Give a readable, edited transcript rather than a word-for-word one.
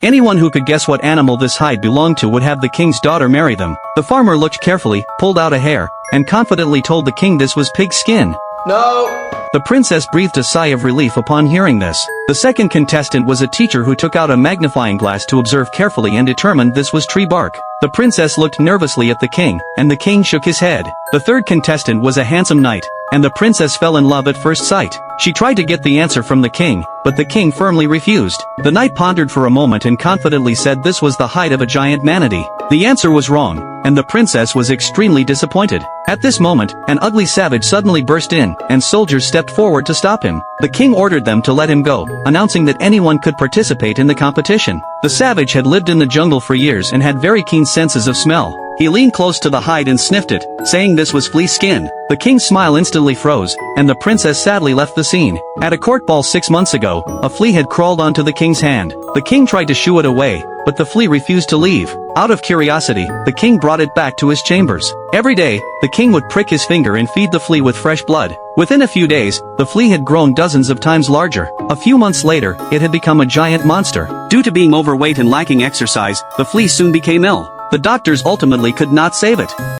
Anyone who could guess what animal this hide belonged to would have the king's daughter marry them. The farmer looked carefully, pulled out a hair, and confidently told the king this was pig's skin. No! The princess breathed a sigh of relief upon hearing this. The second contestant was a teacher who took out a magnifying glass to observe carefully and determined this was tree bark. The princess looked nervously at the king, and the king shook his head. The third contestant was a handsome knight, and the princess fell in love at first sight. She tried to get the answer from the king, but the king firmly refused. The knight pondered for a moment and confidently said this was the hide of a giant manatee. The answer was wrong, and the princess was extremely disappointed. At this moment, an ugly savage suddenly burst in, and soldiers stepped forward to stop him. The king ordered them to let him go, announcing that anyone could participate in the competition. The savage had lived in the jungle for years and had very keen senses of smell. He leaned close to the hide and sniffed it, saying this was flea skin. The king's smile instantly froze, and the princess sadly left the scene. At a court ball 6 months ago, a flea had crawled onto the king's hand. The king tried to shoo it away, but the flea refused to leave. Out of curiosity, the king brought it back to his chambers. Every day, the king would prick his finger and feed the flea with fresh blood. Within a few days, the flea had grown dozens of times larger. A few months later, it had become a giant monster. Due to being overweight and lacking exercise, the flea soon became ill. The doctors ultimately could not save it.